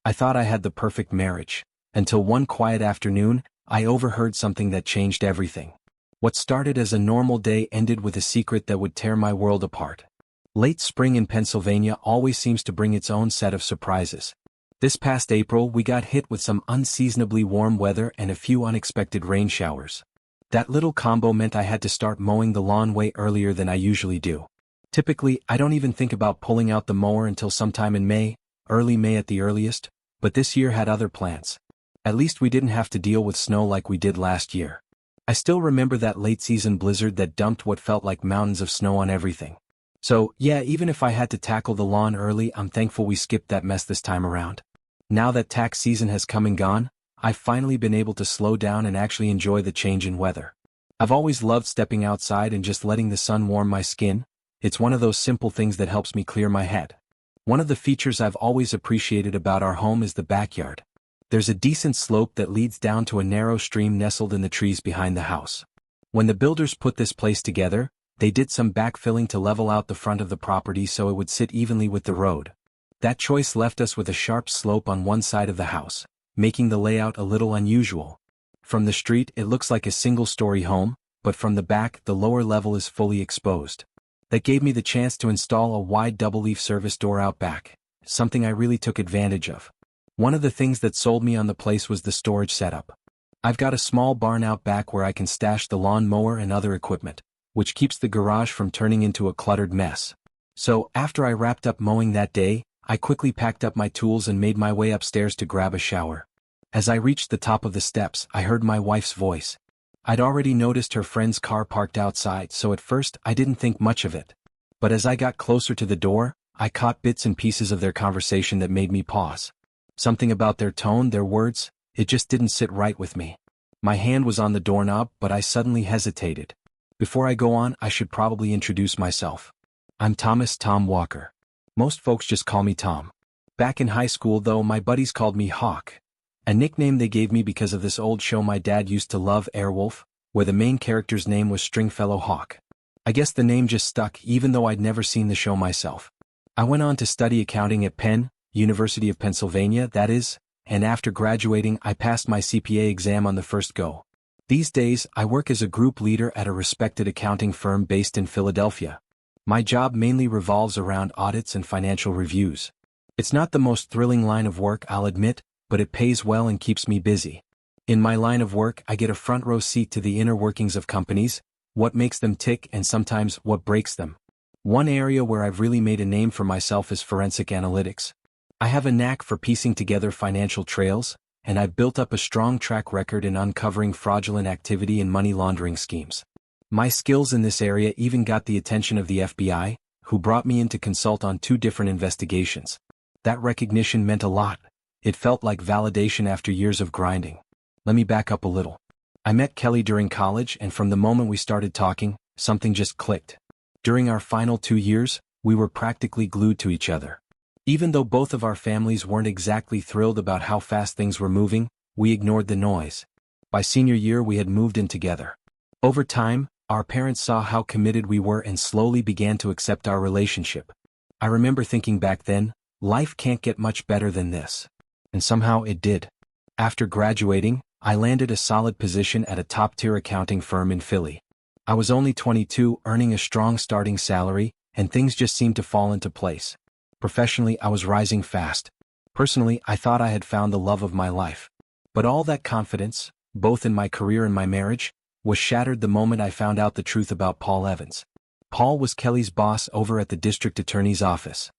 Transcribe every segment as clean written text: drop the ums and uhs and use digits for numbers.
I thought I had the perfect marriage. Until one quiet afternoon, I overheard something that changed everything. What started as a normal day ended with a secret that would tear my world apart. Late spring in Pennsylvania always seems to bring its own set of surprises. This past April, we got hit with some unseasonably warm weather and a few unexpected rain showers. That little combo meant I had to start mowing the lawn way earlier than I usually do. Typically, I don't even think about pulling out the mower until sometime in May, early May at the earliest, but this year had other plans. At least we didn't have to deal with snow like we did last year. I still remember that late-season blizzard that dumped what felt like mountains of snow on everything. So, yeah, even if I had to tackle the lawn early, I'm thankful we skipped that mess this time around. Now that tax season has come and gone, I've finally been able to slow down and actually enjoy the change in weather. I've always loved stepping outside and just letting the sun warm my skin. It's one of those simple things that helps me clear my head. One of the features I've always appreciated about our home is the backyard. There's a decent slope that leads down to a narrow stream nestled in the trees behind the house. When the builders put this place together, they did some backfilling to level out the front of the property so it would sit evenly with the road. That choice left us with a sharp slope on one side of the house, making the layout a little unusual. From the street it looks like a single-story home, but from the back the lower level is fully exposed. That gave me the chance to install a wide double-leaf service door out back, something I really took advantage of. One of the things that sold me on the place was the storage setup. I've got a small barn out back where I can stash the lawn mower and other equipment, which keeps the garage from turning into a cluttered mess. So, after I wrapped up mowing that day, I quickly packed up my tools and made my way upstairs to grab a shower. As I reached the top of the steps, I heard my wife's voice. I'd already noticed her friend's car parked outside, so at first I didn't think much of it. But as I got closer to the door, I caught bits and pieces of their conversation that made me pause. Something about their tone, their words, it just didn't sit right with me. My hand was on the doorknob, but I suddenly hesitated. Before I go on, I should probably introduce myself. I'm Tom Walker. Most folks just call me Tom. Back in high school though, my buddies called me Hawk, a nickname they gave me because of this old show my dad used to love, Airwolf, where the main character's name was Stringfellow Hawk. I guess the name just stuck even though I'd never seen the show myself. I went on to study accounting at Penn, University of Pennsylvania, that is, and after graduating I passed my CPA exam on the first go. These days, I work as a group leader at a respected accounting firm based in Philadelphia. My job mainly revolves around audits and financial reviews. It's not the most thrilling line of work, I'll admit, but it pays well and keeps me busy. In my line of work, I get a front row seat to the inner workings of companies, what makes them tick and sometimes what breaks them. One area where I've really made a name for myself is forensic analytics. I have a knack for piecing together financial trails, and I've built up a strong track record in uncovering fraudulent activity and money laundering schemes. My skills in this area even got the attention of the FBI, who brought me in to consult on 2 different investigations. That recognition meant a lot. It felt like validation after years of grinding. Let me back up a little. I met Kelly during college, and from the moment we started talking, something just clicked. During our final 2 years, we were practically glued to each other. Even though both of our families weren't exactly thrilled about how fast things were moving, we ignored the noise. By senior year we had moved in together. Over time, our parents saw how committed we were and slowly began to accept our relationship. I remember thinking back then, life can't get much better than this. And somehow it did. After graduating, I landed a solid position at a top-tier accounting firm in Philly. I was only 22, earning a strong starting salary, and things just seemed to fall into place. Professionally, I was rising fast. Personally, I thought I had found the love of my life. But all that confidence, both in my career and my marriage, was shattered the moment I found out the truth about Paul Evans. Paul was Kelly's boss over at the district attorney's office.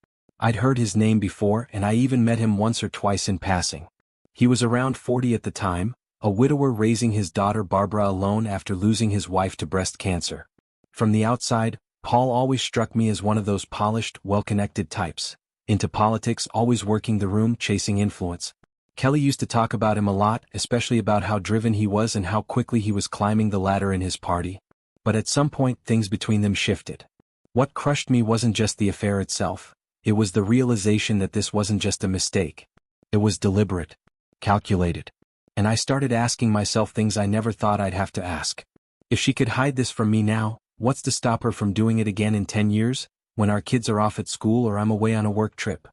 I'd heard his name before, and I even met him once or twice in passing. He was around 40 at the time, a widower raising his daughter Barbara alone after losing his wife to breast cancer. From the outside, Paul always struck me as one of those polished, well-connected types, into politics, always working the room, chasing influence. Kelly used to talk about him a lot, especially about how driven he was and how quickly he was climbing the ladder in his party. But at some point, things between them shifted. What crushed me wasn't just the affair itself. It was the realization that this wasn't just a mistake. It was deliberate, calculated. And I started asking myself things I never thought I'd have to ask. If she could hide this from me now, what's to stop her from doing it again in 10 years, when our kids are off at school or I'm away on a work trip?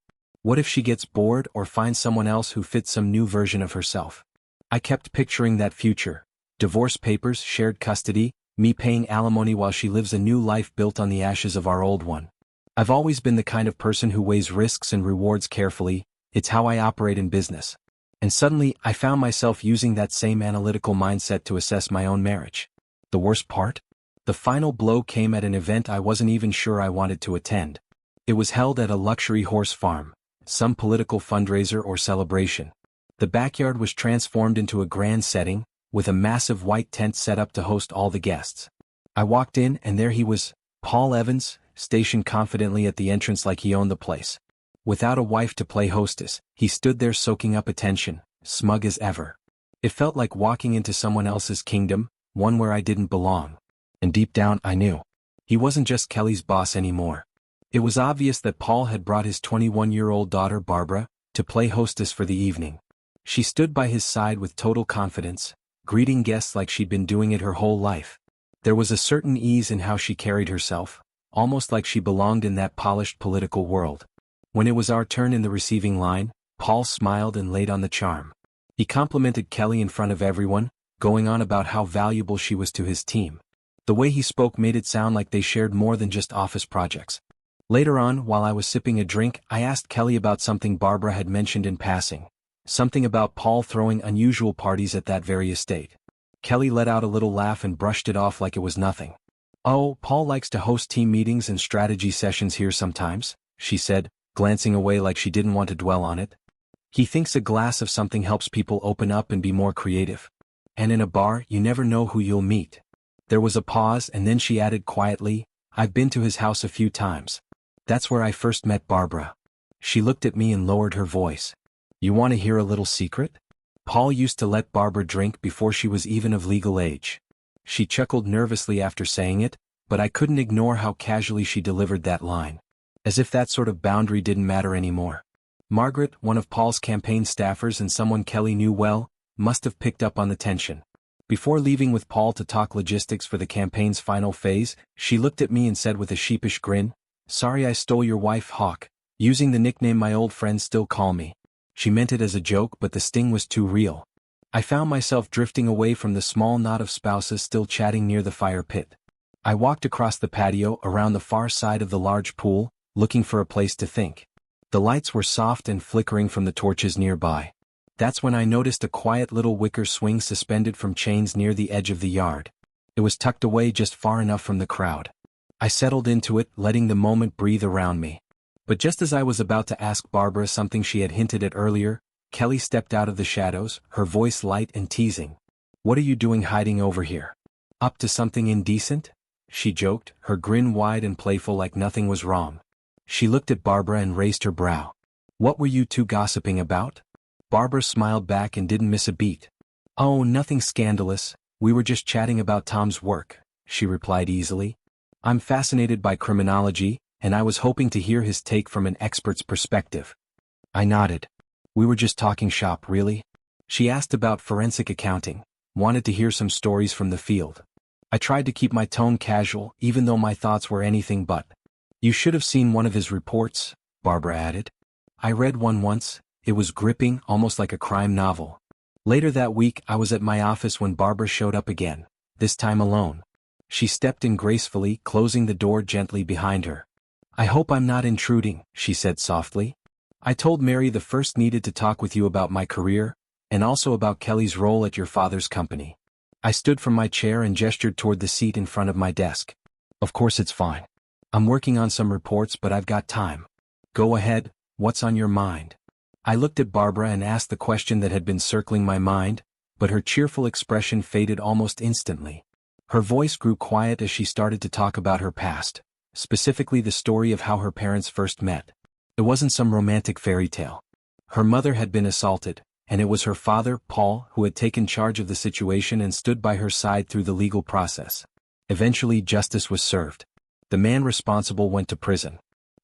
What if she gets bored or finds someone else who fits some new version of herself? I kept picturing that future. Divorce papers, shared custody, me paying alimony while she lives a new life built on the ashes of our old one. I've always been the kind of person who weighs risks and rewards carefully. It's how I operate in business. And suddenly, I found myself using that same analytical mindset to assess my own marriage. The worst part? The final blow came at an event I wasn't even sure I wanted to attend. It was held at a luxury horse farm, some political fundraiser or celebration. The backyard was transformed into a grand setting, with a massive white tent set up to host all the guests. I walked in and there he was, Paul Evans, stationed confidently at the entrance like he owned the place. Without a wife to play hostess, he stood there soaking up attention, smug as ever. It felt like walking into someone else's kingdom, one where I didn't belong. And deep down I knew. He wasn't just Kelly's boss anymore. It was obvious that Paul had brought his 21-year-old daughter Barbara to play hostess for the evening. She stood by his side with total confidence, greeting guests like she'd been doing it her whole life. There was a certain ease in how she carried herself, almost like she belonged in that polished political world. When it was our turn in the receiving line, Paul smiled and laid on the charm. He complimented Kelly in front of everyone, going on about how valuable she was to his team. The way he spoke made it sound like they shared more than just office projects. Later on, while I was sipping a drink, I asked Kelly about something Barbara had mentioned in passing. Something about Paul throwing unusual parties at that very estate. Kelly let out a little laugh and brushed it off like it was nothing. "Oh, Paul likes to host team meetings and strategy sessions here sometimes," she said, glancing away like she didn't want to dwell on it. "He thinks a glass of something helps people open up and be more creative. And in a bar, you never know who you'll meet." There was a pause and then she added quietly, "I've been to his house a few times. That's where I first met Barbara." She looked at me and lowered her voice. "You want to hear a little secret? Paul used to let Barbara drink before she was even of legal age." She chuckled nervously after saying it, but I couldn't ignore how casually she delivered that line. As if that sort of boundary didn't matter anymore. Margaret, one of Paul's campaign staffers and someone Kelly knew well, must have picked up on the tension. Before leaving with Paul to talk logistics for the campaign's final phase, she looked at me and said with a sheepish grin, "Sorry I stole your wife, Hawk," using the nickname my old friends still call me. She meant it as a joke, but the sting was too real. I found myself drifting away from the small knot of spouses still chatting near the fire pit. I walked across the patio around the far side of the large pool, looking for a place to think. The lights were soft and flickering from the torches nearby. That's when I noticed a quiet little wicker swing suspended from chains near the edge of the yard. It was tucked away just far enough from the crowd. I settled into it, letting the moment breathe around me. But just as I was about to ask Barbara something she had hinted at earlier, Kelly stepped out of the shadows, her voice light and teasing. "What are you doing hiding over here? Up to something indecent?" she joked, her grin wide and playful like nothing was wrong. She looked at Barbara and raised her brow. "What were you two gossiping about?" Barbara smiled back and didn't miss a beat. "Oh, nothing scandalous, we were just chatting about Tom's work," she replied easily. "I'm fascinated by criminology, and I was hoping to hear his take from an expert's perspective." I nodded. "We were just talking shop, really?" She asked about forensic accounting, wanted to hear some stories from the field. I tried to keep my tone casual, even though my thoughts were anything but. "You should have seen one of his reports," Barbara added. "I read one once, it was gripping, almost like a crime novel." Later that week I was at my office when Barbara showed up again, this time alone. She stepped in gracefully, closing the door gently behind her. "I hope I'm not intruding," she said softly. "I told Mary the first needed to talk with you about my career, and also about Kelly's role at your father's company." I stood from my chair and gestured toward the seat in front of my desk. "Of course it's fine. I'm working on some reports but I've got time. Go ahead, what's on your mind?" I looked at Barbara and asked the question that had been circling my mind, but her cheerful expression faded almost instantly. Her voice grew quiet as she started to talk about her past, specifically the story of how her parents first met. It wasn't some romantic fairy tale. Her mother had been assaulted, and it was her father, Paul, who had taken charge of the situation and stood by her side through the legal process. Eventually, justice was served. The man responsible went to prison.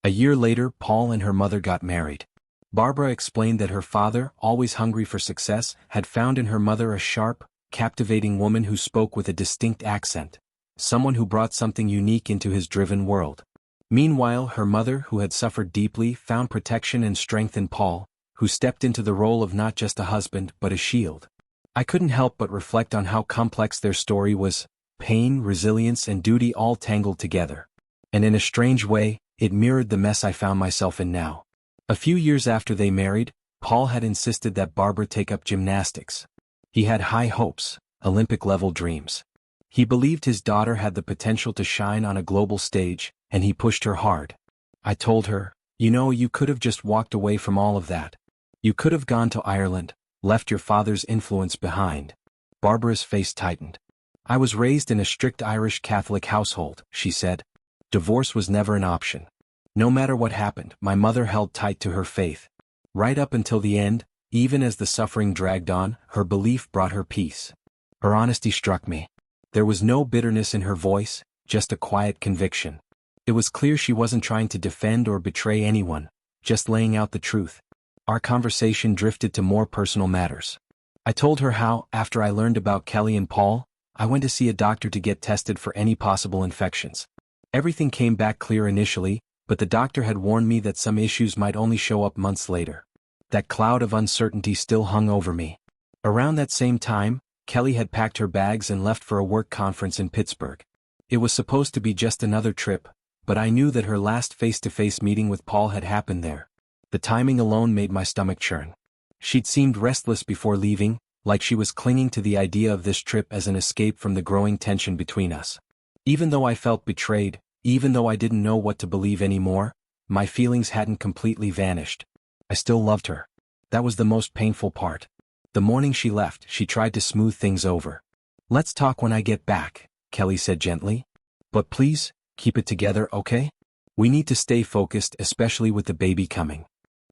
A year later, Paul and her mother got married. Barbara explained that her father, always hungry for success, had found in her mother a sharp, captivating woman who spoke with a distinct accent, someone who brought something unique into his driven world. Meanwhile, her mother, who had suffered deeply, found protection and strength in Paul, who stepped into the role of not just a husband but a shield. I couldn't help but reflect on how complex their story was, pain, resilience, and duty all tangled together. And in a strange way, it mirrored the mess I found myself in now. A few years after they married, Paul had insisted that Barbara take up gymnastics. He had high hopes, Olympic-level dreams. He believed his daughter had the potential to shine on a global stage, and he pushed her hard. I told her, you could have just walked away from all of that. You could have gone to Ireland, left your father's influence behind. Barbara's face tightened. I was raised in a strict Irish Catholic household, she said. Divorce was never an option. No matter what happened, my mother held tight to her faith. Right up until the end, even as the suffering dragged on, her belief brought her peace. Her honesty struck me. There was no bitterness in her voice, just a quiet conviction. It was clear she wasn't trying to defend or betray anyone, just laying out the truth. Our conversation drifted to more personal matters. I told her how, after I learned about Kelly and Paul, I went to see a doctor to get tested for any possible infections. Everything came back clear initially, but the doctor had warned me that some issues might only show up months later. That cloud of uncertainty still hung over me. Around that same time, Kelly had packed her bags and left for a work conference in Pittsburgh. It was supposed to be just another trip, but I knew that her last face-to-face meeting with Paul had happened there. The timing alone made my stomach churn. She'd seemed restless before leaving, like she was clinging to the idea of this trip as an escape from the growing tension between us. Even though I felt betrayed, even though I didn't know what to believe anymore, my feelings hadn't completely vanished. I still loved her. That was the most painful part. The morning she left, she tried to smooth things over. "Let's talk when I get back," Kelly said gently. "But please, keep it together, okay? We need to stay focused, especially with the baby coming."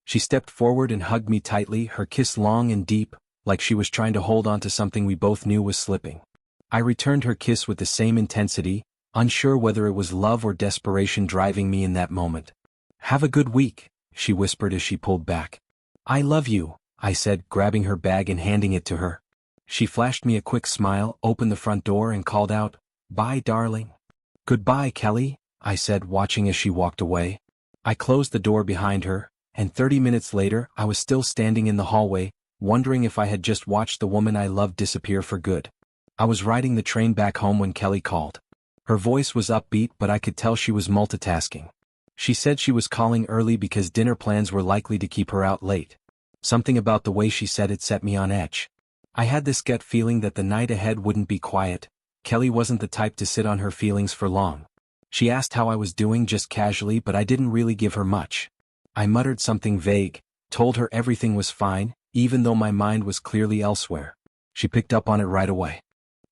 She stepped forward and hugged me tightly, her kiss long and deep, like she was trying to hold on to something we both knew was slipping. I returned her kiss with the same intensity, unsure whether it was love or desperation driving me in that moment. "Have a good week," she whispered as she pulled back. "I love you," I said, grabbing her bag and handing it to her. She flashed me a quick smile, opened the front door and called out, "Bye, darling." "Goodbye, Kelly," I said, watching as she walked away. I closed the door behind her, and 30 minutes later I was still standing in the hallway, wondering if I had just watched the woman I loved disappear for good. I was riding the train back home when Kelly called. Her voice was upbeat, but I could tell she was multitasking. She said she was calling early because dinner plans were likely to keep her out late. Something about the way she said it set me on edge. I had this gut feeling that the night ahead wouldn't be quiet. Kelly wasn't the type to sit on her feelings for long. She asked how I was doing just casually, but I didn't really give her much. I muttered something vague, told her everything was fine, even though my mind was clearly elsewhere. She picked up on it right away.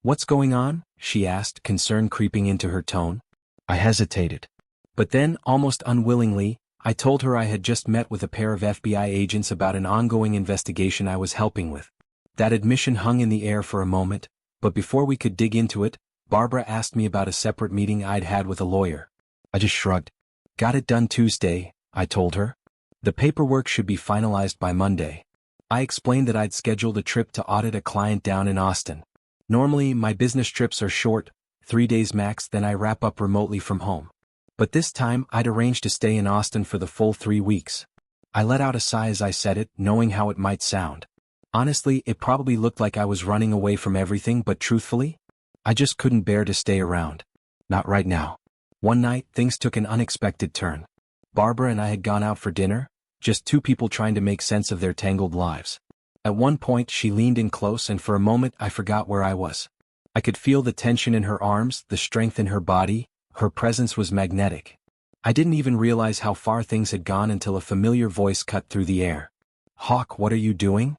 "What's going on?" she asked, concern creeping into her tone. I hesitated. But then, almost unwillingly, I told her I had just met with a pair of FBI agents about an ongoing investigation I was helping with. That admission hung in the air for a moment, but before we could dig into it, Barbara asked me about a separate meeting I'd had with a lawyer. I just shrugged. "Got it done Tuesday," I told her. "The paperwork should be finalized by Monday." I explained that I'd scheduled a trip to audit a client down in Austin. Normally, my business trips are short, 3 days max, then I wrap up remotely from home. But this time, I'd arranged to stay in Austin for the full 3 weeks. I let out a sigh as I said it, knowing how it might sound. Honestly, it probably looked like I was running away from everything, but truthfully, I just couldn't bear to stay around. Not right now. One night, things took an unexpected turn. Barbara and I had gone out for dinner, just two people trying to make sense of their tangled lives. At one point, she leaned in close, and for a moment I forgot where I was. I could feel the tension in her arms, the strength in her body. Her presence was magnetic. I didn't even realize how far things had gone until a familiar voice cut through the air. "Hawk, what are you doing?"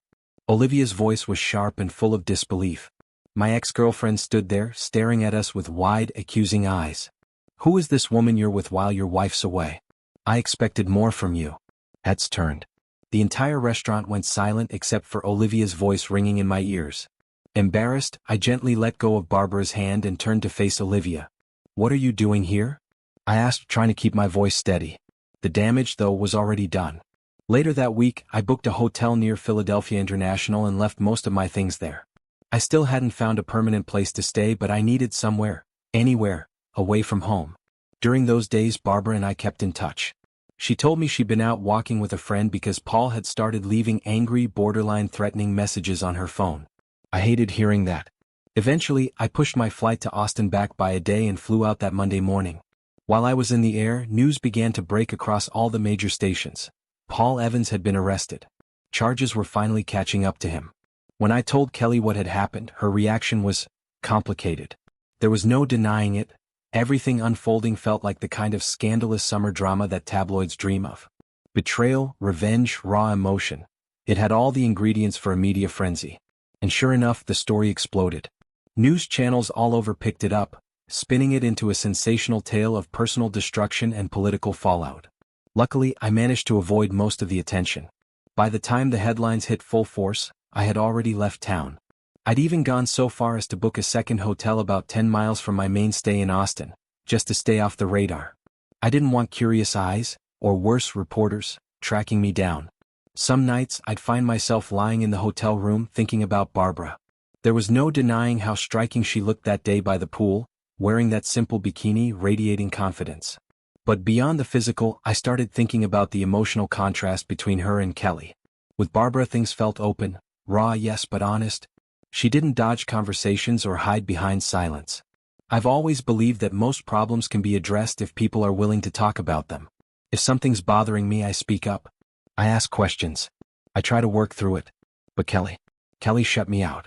Olivia's voice was sharp and full of disbelief. My ex-girlfriend stood there, staring at us with wide, accusing eyes. "Who is this woman you're with while your wife's away? I expected more from you." Heads turned. The entire restaurant went silent except for Olivia's voice ringing in my ears. Embarrassed, I gently let go of Barbara's hand and turned to face Olivia. "What are you doing here?" I asked, trying to keep my voice steady. The damage, though, was already done. Later that week, I booked a hotel near Philadelphia International and left most of my things there. I still hadn't found a permanent place to stay, but I needed somewhere, anywhere, away from home. During those days, Barbara and I kept in touch. She told me she'd been out walking with a friend because Paul had started leaving angry, borderline threatening messages on her phone. I hated hearing that. Eventually, I pushed my flight to Austin back by a day and flew out that Monday morning. While I was in the air, news began to break across all the major stations. Paul Evans had been arrested. Charges were finally catching up to him. When I told Kelly what had happened, her reaction was complicated. There was no denying it. Everything unfolding felt like the kind of scandalous summer drama that tabloids dream of. Betrayal, revenge, raw emotion. It had all the ingredients for a media frenzy. And sure enough, the story exploded. News channels all over picked it up, spinning it into a sensational tale of personal destruction and political fallout. Luckily, I managed to avoid most of the attention. By the time the headlines hit full force, I had already left town. I'd even gone so far as to book a second hotel about 10 miles from my main stay in Austin, just to stay off the radar. I didn't want curious eyes, or worse, reporters, tracking me down. Some nights, I'd find myself lying in the hotel room thinking about Barbara. There was no denying how striking she looked that day by the pool, wearing that simple bikini, radiating confidence. But beyond the physical, I started thinking about the emotional contrast between her and Kelly. With Barbara, things felt open, raw, yes, but honest. She didn't dodge conversations or hide behind silence. I've always believed that most problems can be addressed if people are willing to talk about them. If something's bothering me, I speak up. I ask questions. I try to work through it. But Kelly shut me out.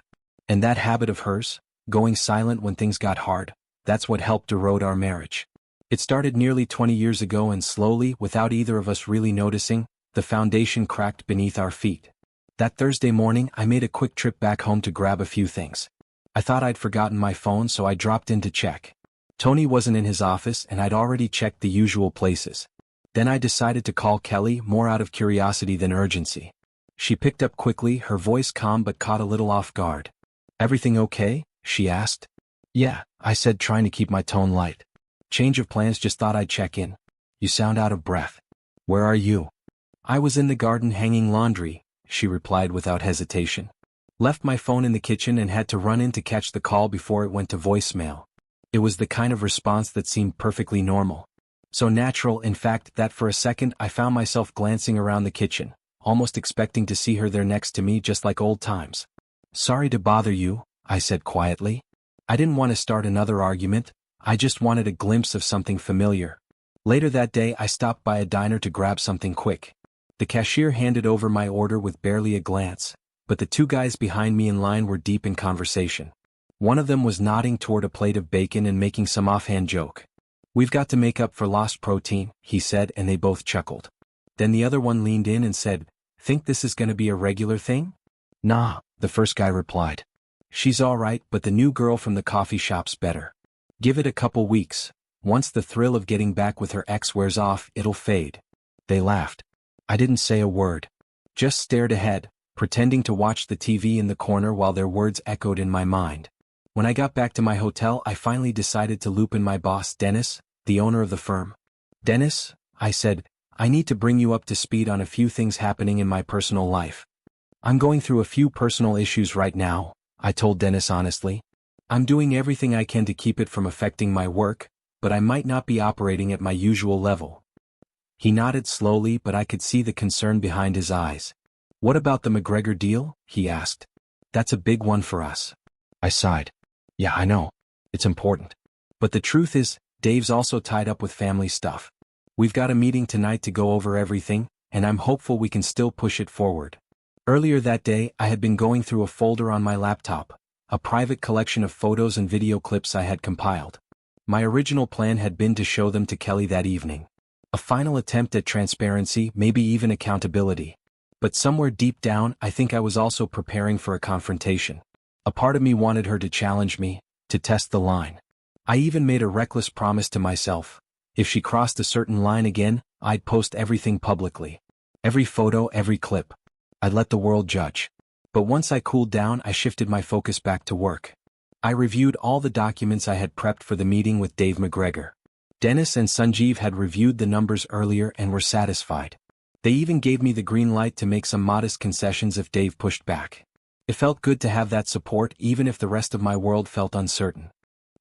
And that habit of hers, going silent when things got hard, that's what helped erode our marriage. It started nearly 20 years ago, and slowly, without either of us really noticing, the foundation cracked beneath our feet. That Thursday morning, I made a quick trip back home to grab a few things. I thought I'd forgotten my phone, so I dropped in to check. Tony wasn't in his office, and I'd already checked the usual places. Then I decided to call Kelly, more out of curiosity than urgency. She picked up quickly, her voice calm but caught a little off guard. "Everything okay?" she asked. "Yeah," I said, trying to keep my tone light. "Change of plans, just thought I'd check in. You sound out of breath. Where are you?" "I was in the garden hanging laundry," she replied without hesitation. "Left my phone in the kitchen and had to run in to catch the call before it went to voicemail." It was the kind of response that seemed perfectly normal. So natural, in fact, that for a second I found myself glancing around the kitchen, almost expecting to see her there next to me, just like old times. "Sorry to bother you," I said quietly. I didn't want to start another argument, I just wanted a glimpse of something familiar. Later that day, I stopped by a diner to grab something quick. The cashier handed over my order with barely a glance, but the two guys behind me in line were deep in conversation. One of them was nodding toward a plate of bacon and making some offhand joke. "We've got to make up for lost protein," he said, and they both chuckled. Then the other one leaned in and said, "Think this is going to be a regular thing?" "Nah," the first guy replied. "She's all right, but the new girl from the coffee shop's better. Give it a couple weeks. Once the thrill of getting back with her ex wears off, it'll fade." They laughed. I didn't say a word. Just stared ahead, pretending to watch the TV in the corner while their words echoed in my mind. When I got back to my hotel, I finally decided to loop in my boss, Dennis, the owner of the firm. "Dennis," I said, "I need to bring you up to speed on a few things happening in my personal life. I'm going through a few personal issues right now," I told Dennis honestly. "I'm doing everything I can to keep it from affecting my work, but I might not be operating at my usual level." He nodded slowly, but I could see the concern behind his eyes. "What about the McGregor deal?" he asked. "That's a big one for us." I sighed. "Yeah, I know. It's important. But the truth is, Dave's also tied up with family stuff. We've got a meeting tonight to go over everything, and I'm hopeful we can still push it forward." Earlier that day, I had been going through a folder on my laptop, a private collection of photos and video clips I had compiled. My original plan had been to show them to Kelly that evening. A final attempt at transparency, maybe even accountability. But somewhere deep down, I think I was also preparing for a confrontation. A part of me wanted her to challenge me, to test the line. I even made a reckless promise to myself. If she crossed a certain line again, I'd post everything publicly. Every photo, every clip. I'd let the world judge. But once I cooled down, I shifted my focus back to work. I reviewed all the documents I had prepped for the meeting with Dave McGregor. Dennis and Sanjeev had reviewed the numbers earlier and were satisfied. They even gave me the green light to make some modest concessions if Dave pushed back. It felt good to have that support, even if the rest of my world felt uncertain.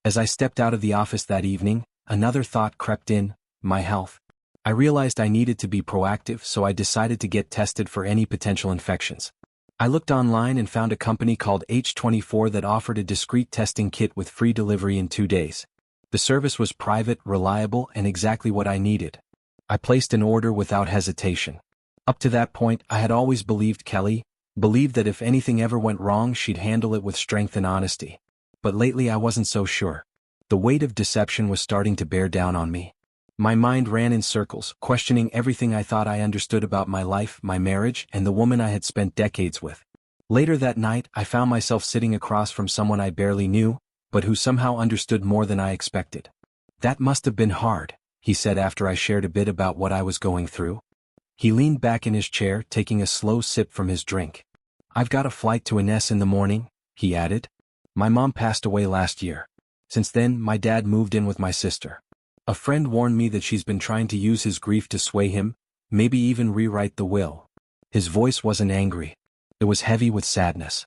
As I stepped out of the office that evening, another thought crept in: my health. I realized I needed to be proactive, so I decided to get tested for any potential infections. I looked online and found a company called H24 that offered a discreet testing kit with free delivery in 2 days. The service was private, reliable, and exactly what I needed. I placed an order without hesitation. Up to that point, I had always believed Kelly, believed that if anything ever went wrong, she'd handle it with strength and honesty. But lately I wasn't so sure. The weight of deception was starting to bear down on me. My mind ran in circles, questioning everything I thought I understood about my life, my marriage, and the woman I had spent decades with. Later that night, I found myself sitting across from someone I barely knew, but who somehow understood more than I expected. "That must have been hard," he said after I shared a bit about what I was going through. He leaned back in his chair, taking a slow sip from his drink. "I've got a flight to Ines in the morning," he added. "My mom passed away last year. Since then, my dad moved in with my sister. A friend warned me that she's been trying to use his grief to sway him, maybe even rewrite the will." His voice wasn't angry. It was heavy with sadness.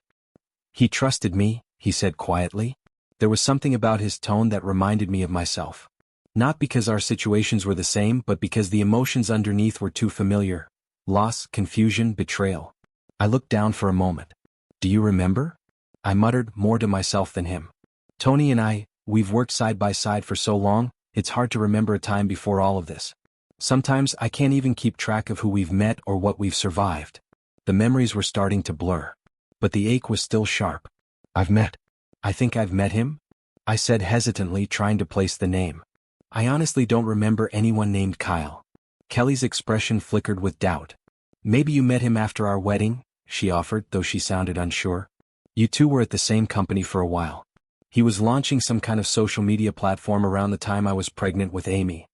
"He trusted me," he said quietly. There was something about his tone that reminded me of myself. Not because our situations were the same, but because the emotions underneath were too familiar: loss, confusion, betrayal. I looked down for a moment. "Do you remember?" I muttered, more to myself than him. "Tony and we've worked side by side for so long, it's hard to remember a time before all of this. Sometimes I can't even keep track of who we've met or what we've survived." The memories were starting to blur. But the ache was still sharp. I think I've met him?" I said hesitantly, trying to place the name. "I honestly don't remember anyone named Kyle." Kelly's expression flickered with doubt. "Maybe you met him after our wedding," she offered, though she sounded unsure. "You two were at the same company for a while. He was launching some kind of social media platform around the time I was pregnant with Amy."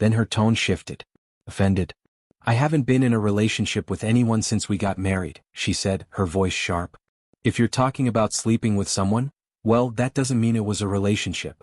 Then her tone shifted. Offended. "I haven't been in a relationship with anyone since we got married," she said, her voice sharp. "If you're talking about sleeping with someone, well, that doesn't mean it was a relationship."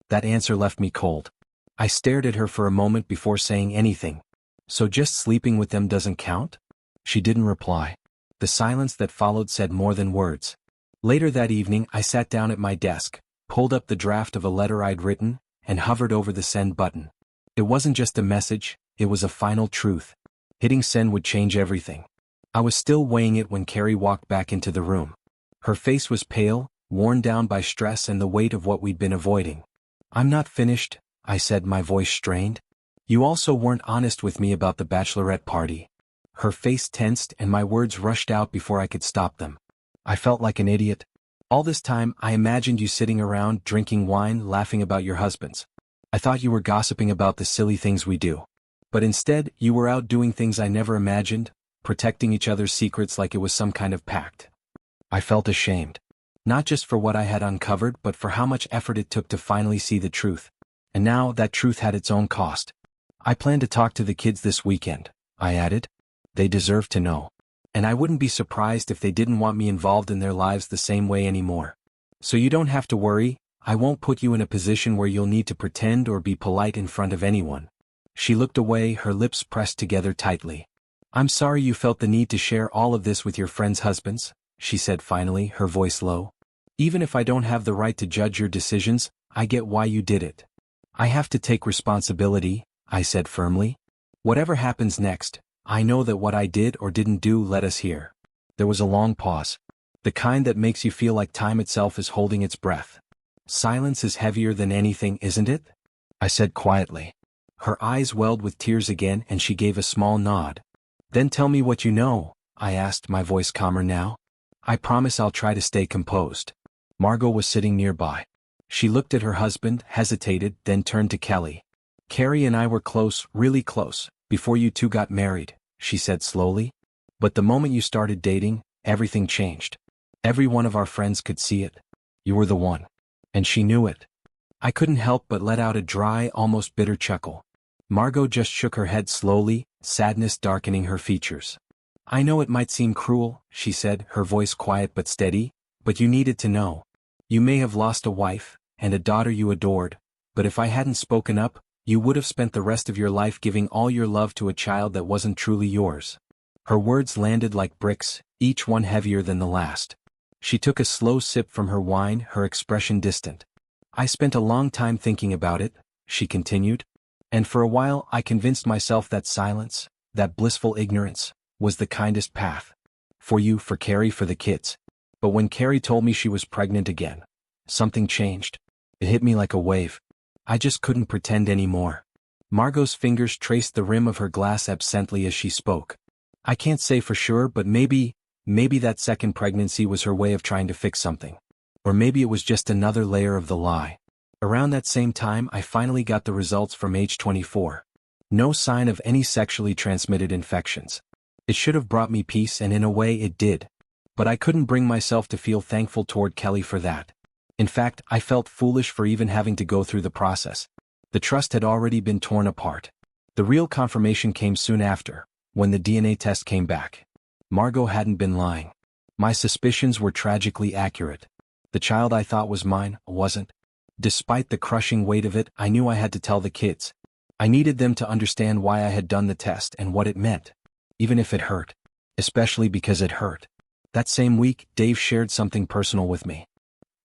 That answer left me cold. I stared at her for a moment before saying anything. "So just sleeping with them doesn't count?" She didn't reply. The silence that followed said more than words. Later that evening, I sat down at my desk, pulled up the draft of a letter I'd written, and hovered over the send button. It wasn't just a message, it was a final truth. Hitting send would change everything. I was still weighing it when Carrie walked back into the room. Her face was pale, worn down by stress and the weight of what we'd been avoiding. "I'm not finished," I said, my voice strained. "You also weren't honest with me about the bachelorette party." Her face tensed and my words rushed out before I could stop them. I felt like an idiot. "All this time, I imagined you sitting around, drinking wine, laughing about your husbands. I thought you were gossiping about the silly things we do. But instead, you were out doing things I never imagined, protecting each other's secrets like it was some kind of pact." I felt ashamed. Not just for what I had uncovered, but for how much effort it took to finally see the truth. And now, that truth had its own cost. "I plan to talk to the kids this weekend," I added. "They deserve to know. And I wouldn't be surprised if they didn't want me involved in their lives the same way anymore. So you don't have to worry, I won't put you in a position where you'll need to pretend or be polite in front of anyone." She looked away, her lips pressed together tightly. "I'm sorry you felt the need to share all of this with your friends' husbands," she said finally, her voice low. "Even if I don't have the right to judge your decisions, I get why you did it." "I have to take responsibility," I said firmly. "Whatever happens next, I know that what I did or didn't do led us here." There was a long pause. The kind that makes you feel like time itself is holding its breath. "Silence is heavier than anything, isn't it?" I said quietly. Her eyes welled with tears again and she gave a small nod. "Then tell me what you know," I asked, my voice calmer now. "I promise I'll try to stay composed." Margot was sitting nearby. She looked at her husband, hesitated, then turned to Kelly. "Carrie and I were close, really close, before you two got married," she said slowly. "But the moment you started dating, everything changed. Every one of our friends could see it. You were the one. And she knew it." I couldn't help but let out a dry, almost bitter chuckle. Margot just shook her head slowly, sadness darkening her features. "I know it might seem cruel," she said, her voice quiet but steady, "but you needed to know. You may have lost a wife, and a daughter you adored, but if I hadn't spoken up, you would have spent the rest of your life giving all your love to a child that wasn't truly yours." Her words landed like bricks, each one heavier than the last. She took a slow sip from her wine, her expression distant. "I spent a long time thinking about it," she continued. And for a while I convinced myself that silence, that blissful ignorance, was the kindest path. For you, for Carrie, for the kids. But when Carrie told me she was pregnant again, something changed. It hit me like a wave. I just couldn't pretend anymore. Margot's fingers traced the rim of her glass absently as she spoke. I can't say for sure, but maybe that second pregnancy was her way of trying to fix something. Or maybe it was just another layer of the lie. Around that same time I finally got the results from age 24. No sign of any sexually transmitted infections. It should have brought me peace, and in a way it did. But I couldn't bring myself to feel thankful toward Kelly for that. In fact, I felt foolish for even having to go through the process. The trust had already been torn apart. The real confirmation came soon after, when the DNA test came back. Margot hadn't been lying. My suspicions were tragically accurate. The child I thought was mine wasn't. Despite the crushing weight of it, I knew I had to tell the kids. I needed them to understand why I had done the test and what it meant. Even if it hurt. Especially because it hurt. That same week, Dave shared something personal with me.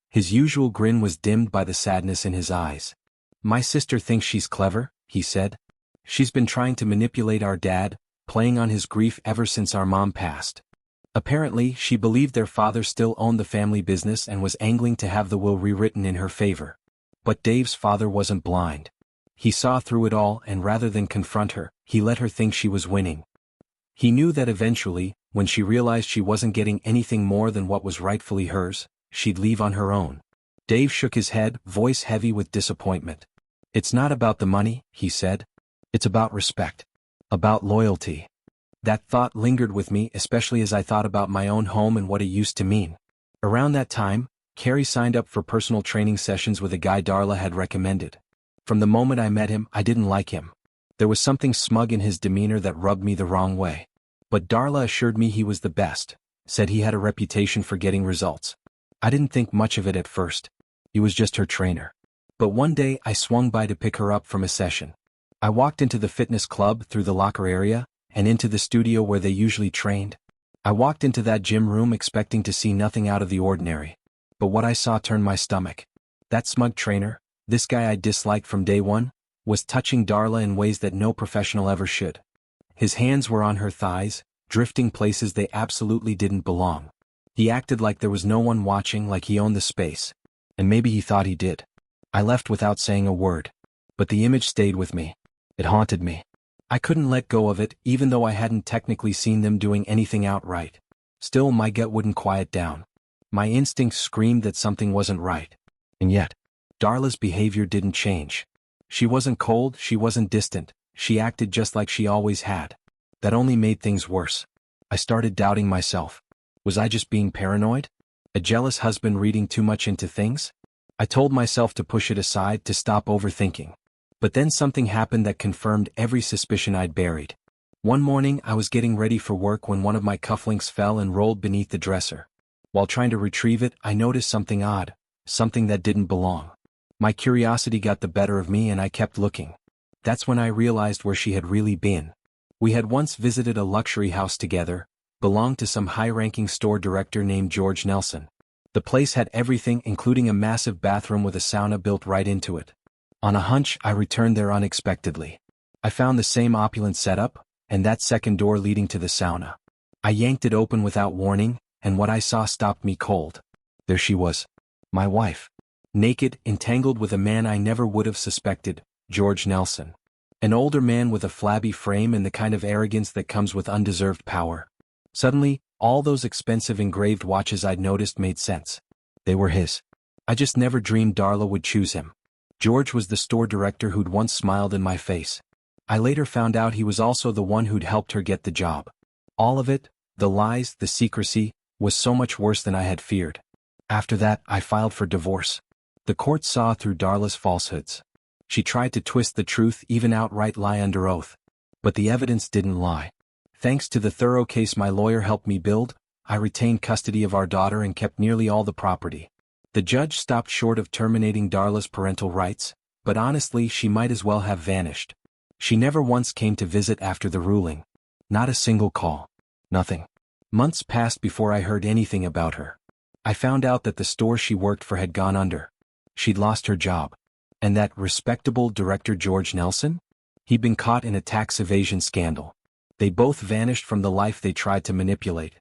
His usual grin was dimmed by the sadness in his eyes. My sister thinks she's clever, he said. She's been trying to manipulate our dad, playing on his grief ever since our mom passed. Apparently, she believed their father still owned the family business and was angling to have the will rewritten in her favor. But Dave's father wasn't blind. He saw through it all, and rather than confront her, he let her think she was winning. He knew that eventually, when she realized she wasn't getting anything more than what was rightfully hers, she'd leave on her own. Dave shook his head, voice heavy with disappointment. It's not about the money, he said. It's about respect. About loyalty. That thought lingered with me, especially as I thought about my own home and what it used to mean. Around that time, Carrie signed up for personal training sessions with a guy Darla had recommended. From the moment I met him, I didn't like him. There was something smug in his demeanor that rubbed me the wrong way. But Darla assured me he was the best, said he had a reputation for getting results. I didn't think much of it at first. He was just her trainer. But one day I swung by to pick her up from a session. I walked into the fitness club, through the locker area, and into the studio where they usually trained. I walked into that gym room expecting to see nothing out of the ordinary. But what I saw turned my stomach. That smug trainer, this guy I disliked from day one, was touching Darla in ways that no professional ever should. His hands were on her thighs, drifting places they absolutely didn't belong. He acted like there was no one watching, like he owned the space. And maybe he thought he did. I left without saying a word. But the image stayed with me. It haunted me. I couldn't let go of it, even though I hadn't technically seen them doing anything outright. Still, my gut wouldn't quiet down. My instincts screamed that something wasn't right. And yet, Darla's behavior didn't change. She wasn't cold, she wasn't distant, she acted just like she always had. That only made things worse. I started doubting myself. Was I just being paranoid? A jealous husband reading too much into things? I told myself to push it aside, to stop overthinking. But then something happened that confirmed every suspicion I'd buried. One morning I was getting ready for work when one of my cufflinks fell and rolled beneath the dresser. While trying to retrieve it, I noticed something odd, something that didn't belong. My curiosity got the better of me and I kept looking. That's when I realized where she had really been. We had once visited a luxury house together, belonged to some high-ranking store director named George Nelson. The place had everything, including a massive bathroom with a sauna built right into it. On a hunch, I returned there unexpectedly. I found the same opulent setup, and that second door leading to the sauna. I yanked it open without warning, and what I saw stopped me cold. There she was. My wife. Naked, entangled with a man I never would have suspected, George Nelson. An older man with a flabby frame and the kind of arrogance that comes with undeserved power. Suddenly, all those expensive engraved watches I'd noticed made sense. They were his. I just never dreamed Darla would choose him. George was the store director who'd once smiled in my face. I later found out he was also the one who'd helped her get the job. All of it, the lies, the secrecy, was so much worse than I had feared. After that, I filed for divorce. The court saw through Darla's falsehoods. She tried to twist the truth, even outright lie under oath. But the evidence didn't lie. Thanks to the thorough case my lawyer helped me build, I retained custody of our daughter and kept nearly all the property. The judge stopped short of terminating Darla's parental rights, but honestly she might as well have vanished. She never once came to visit after the ruling. Not a single call. Nothing. Months passed before I heard anything about her. I found out that the store she worked for had gone under. She'd lost her job. And that respectable director George Nelson? He'd been caught in a tax evasion scandal. They both vanished from the life they tried to manipulate.